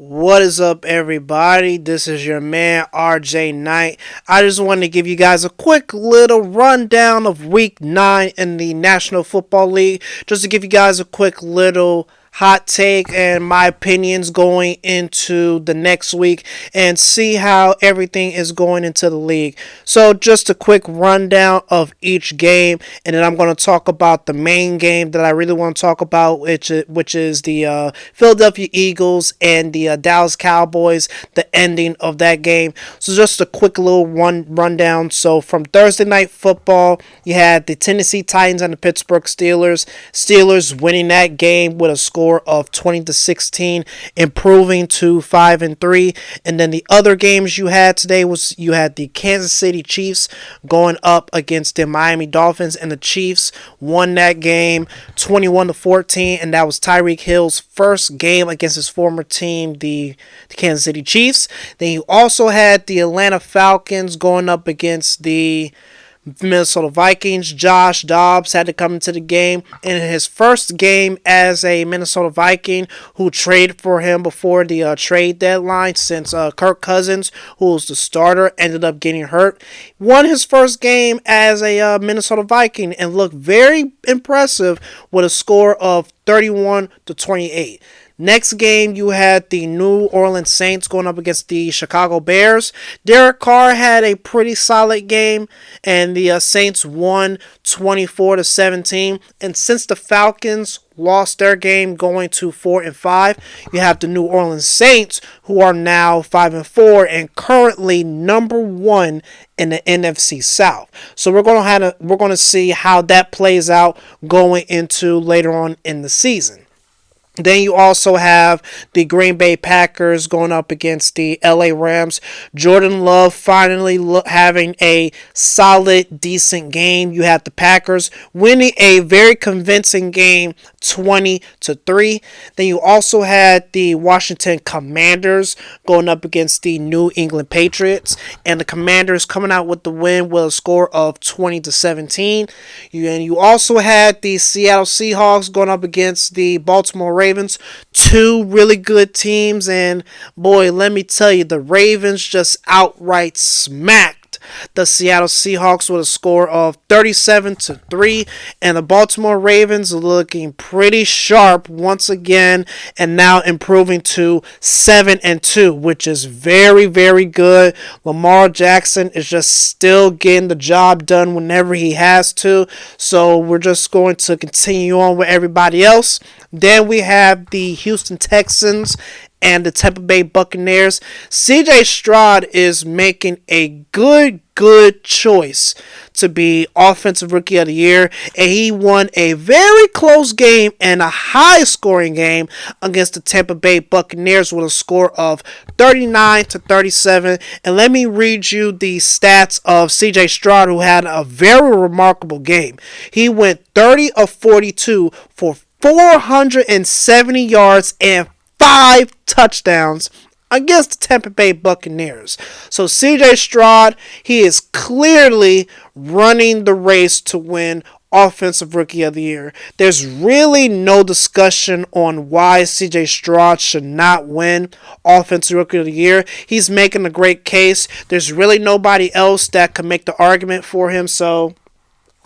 What is up, everybody? This is your man, RJ Knight. I just wanted to give you guys a quick little rundown of week 9 in the National Football League, just to give you guys a quick little hot take and my opinions going into the next week and see how everything is going into the league. So just a quick rundown of each game, and then I'm going to talk about the main game that I really want to talk about, which is the Philadelphia Eagles and the Dallas Cowboys, the ending of that game. So just a quick little rundown. So from Thursday Night Football, you had the Tennessee Titans and the Pittsburgh Steelers. Steelers winning that game with a score of 20-16, improving to 5-3. And then the other games you had today was you had the Kansas City Chiefs going up against the Miami Dolphins, and the Chiefs won that game 21-14, and that was Tyreek Hill's first game against his former team, the Kansas City Chiefs. Then you also had the Atlanta Falcons going up against the Minnesota Vikings. Josh Dobbs had to come into the game in his first game as a Minnesota Viking, who traded for him before the trade deadline, since Kirk Cousins, who was the starter, ended up getting hurt. Won his first game as a Minnesota Viking and looked very impressive with a score of 31-28. Next game, you had the New Orleans Saints going up against the Chicago Bears. Derek Carr had a pretty solid game, and the Saints won 24-17. And since the Falcons lost their game going to 4-5, you have the New Orleans Saints, who are now 5-4 and currently number 1 in the NFC South. So we're going to see how that plays out going into later on in the season. Then you also have the Green Bay Packers going up against the LA Rams. Jordan Love finally having a solid, decent game. You have the Packers winning a very convincing game, 20-3. Then you also had the Washington Commanders going up against the New England Patriots, and the Commanders coming out with the win with a score of 20-17. And you also had the Seattle Seahawks going up against the Baltimore Ravens. Two really good teams, and boy, let me tell you, the Ravens just outright smacked the Seattle Seahawks with a score of 37-3, and the Baltimore Ravens looking pretty sharp once again, and now improving to 7-2, which is very, very good. Lamar Jackson is just still getting the job done whenever he has to, so we're just going to continue on with everybody else. Then we have the Houston Texans and the Tampa Bay Buccaneers. CJ Stroud is making a good choice to be Offensive Rookie of the Year, and he won a very close game and a high-scoring game against the Tampa Bay Buccaneers with a score of 39-37. And let me read you the stats of CJ Stroud, who had a very remarkable game. He went 30 of 42 for 470 yards and 5 touchdowns against the Tampa Bay Buccaneers. So CJ Stroud, he is clearly running the race to win Offensive Rookie of the Year. There's really no discussion on why CJ Stroud should not win Offensive Rookie of the Year. He's making a great case. There's really nobody else that can make the argument for him, so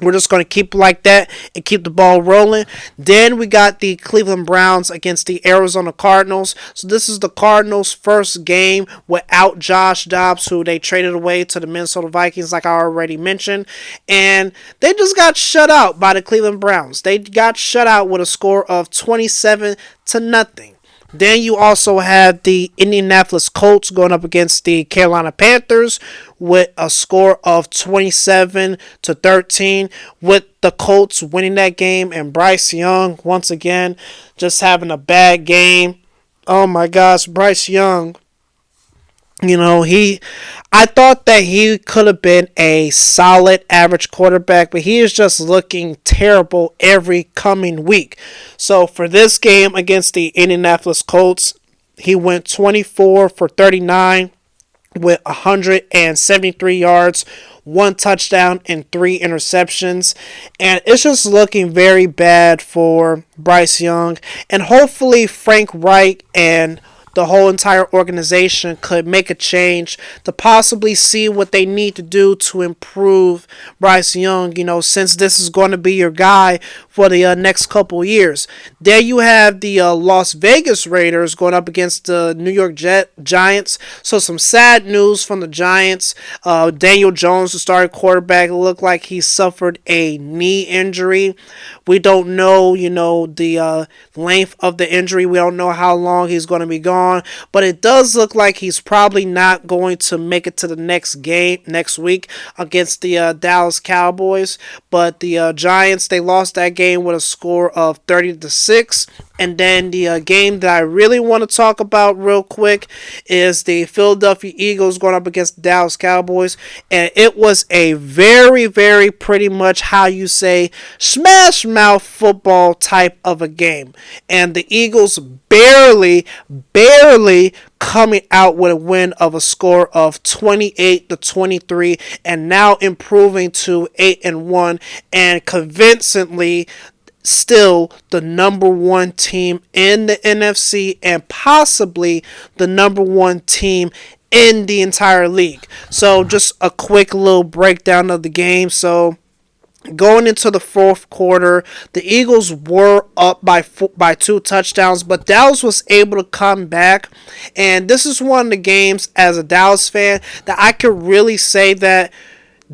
we're just going to keep like that and keep the ball rolling. Then we got the Cleveland Browns against the Arizona Cardinals. So this is the Cardinals' first game without Josh Dobbs, who they traded away to the Minnesota Vikings, like I already mentioned. And they just got shut out by the Cleveland Browns. They got shut out with a score of 27-0. Then you also have the Indianapolis Colts going up against the Carolina Panthers with a score of 27-13, with the Colts winning that game, and Bryce Young once again just having a bad game. Oh my gosh, Bryce Young. I thought that he could have been a solid average quarterback, but he is just looking terrible every coming week. So for this game against the Indianapolis Colts, he went 24 for 39 with 173 yards, 1 touchdown, and 3 interceptions. And it's just looking very bad for Bryce Young. And hopefully Frank Reich and the whole entire organization could make a change to possibly see what they need to do to improve Bryce Young, since this is going to be your guy for the next couple years. There you have the Las Vegas Raiders going up against the New York Giants. So some sad news from the Giants. Daniel Jones, the starting quarterback, looked like he suffered a knee injury. We don't know, the length of the injury. We don't know how long he's going to be gone. But it does look like he's probably not going to make it to the next game next week against the Dallas Cowboys. But the Giants, they lost that game with a score of 30-6. And then the game that I really want to talk about real quick is the Philadelphia Eagles going up against the Dallas Cowboys. And it was a very, very pretty much how you say smash mouth football type of a game. And the Eagles barely coming out with a win of a score of 28-23 and now improving to 8-1 and convincingly still the number one team in the NFC and possibly the number one team in the entire league. So just a quick little breakdown of the game. So going into the fourth quarter, the Eagles were up by 2 touchdowns, but Dallas was able to come back. And this is one of the games as a Dallas fan that I could really say that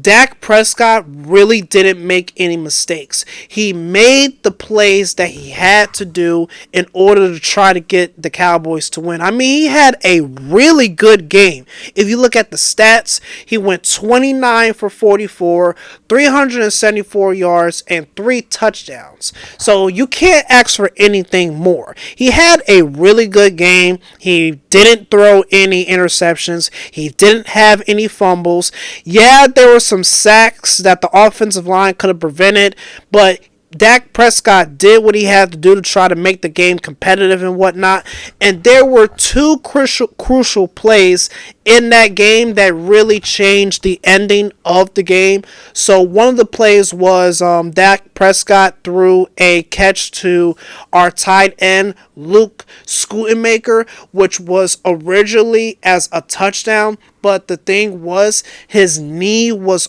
Dak Prescott really didn't make any mistakes. He made the plays that he had to do in order to try to get the Cowboys to win. I mean, he had a really good game. If you look at the stats, he went 29 for 44, 374 yards, and 3 touchdowns. So you can't ask for anything more. He had a really good game. He didn't throw any interceptions. He didn't have any fumbles. Yeah, there were some sacks that the offensive line could have prevented, but Dak Prescott did what he had to do to try to make the game competitive and whatnot. And there were 2 crucial plays in that game that really changed the ending of the game. So one of the plays was Dak Prescott threw a catch to our tight end Luke Schoonmaker, which was originally as a touchdown. But the thing was, his left knee was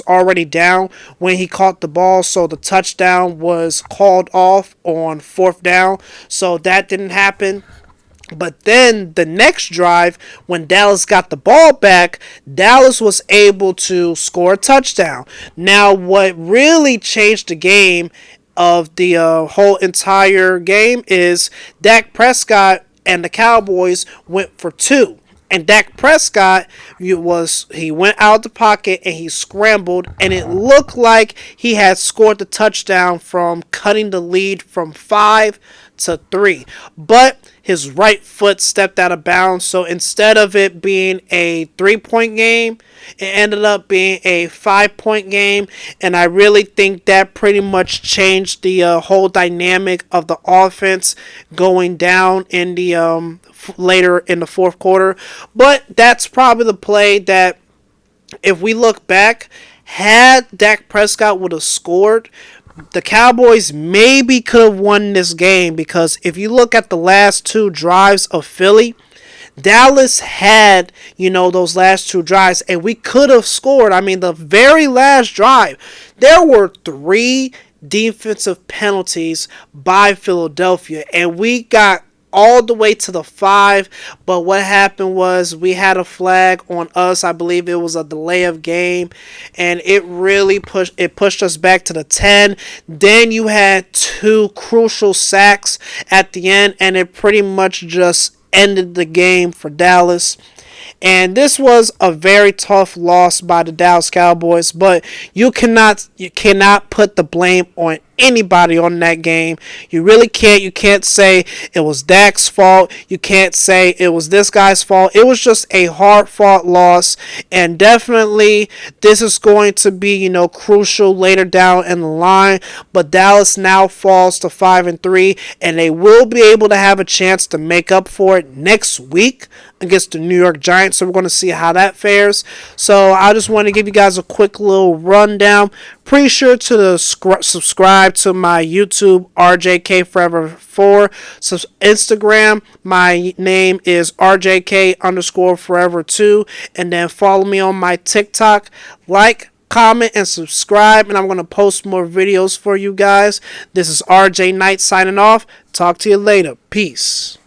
already down when he caught the ball, so the touchdown was called off on 4th down. So that didn't happen. But then the next drive, when Dallas got the ball back, Dallas was able to score a touchdown. Now, what really changed the game of the whole entire game is Dak Prescott and the Cowboys went for 2. And Dak Prescott, he went out the pocket and he scrambled, and it looked like he had scored the touchdown from cutting the lead from 5-3. But his right foot stepped out of bounds, so instead of it being a 3-point game, it ended up being a 5-point game. And I really think that pretty much changed the whole dynamic of the offense going down in the later in the fourth quarter. But that's probably the play that, if we look back, had Dak Prescott would have scored, the Cowboys maybe could have won this game. Because if you look at the last 2 drives of Philly, Dallas had, those last 2 drives, and we could have scored. I mean, the very last drive, there were 3 defensive penalties by Philadelphia, and we got all the way to the 5, but what happened was we had a flag on us. I believe it was a delay of game, and it really pushed us back to the 10. Then you had 2 crucial sacks at the end, and it pretty much just ended the game for Dallas. And this was a very tough loss by the Dallas Cowboys, but you cannot put the blame on anybody on that game. You really can't. You can't say it was Dak's fault. You can't say it was this guy's fault. It was just a hard-fought loss, and definitely this is going to be, crucial later down in the line. But Dallas now falls to 5-3, and they will be able to have a chance to make up for it next week against the New York Giants. So we're going to see how that fares. So I just want to give you guys a quick little rundown. Pretty sure to subscribe subscribe to my YouTube, RJK Forever 4. So Instagram, my name is RJK_Forever 2. And then follow me on my TikTok. Like, comment, and subscribe. And I'm going to post more videos for you guys. This is RJ Knight signing off. Talk to you later. Peace.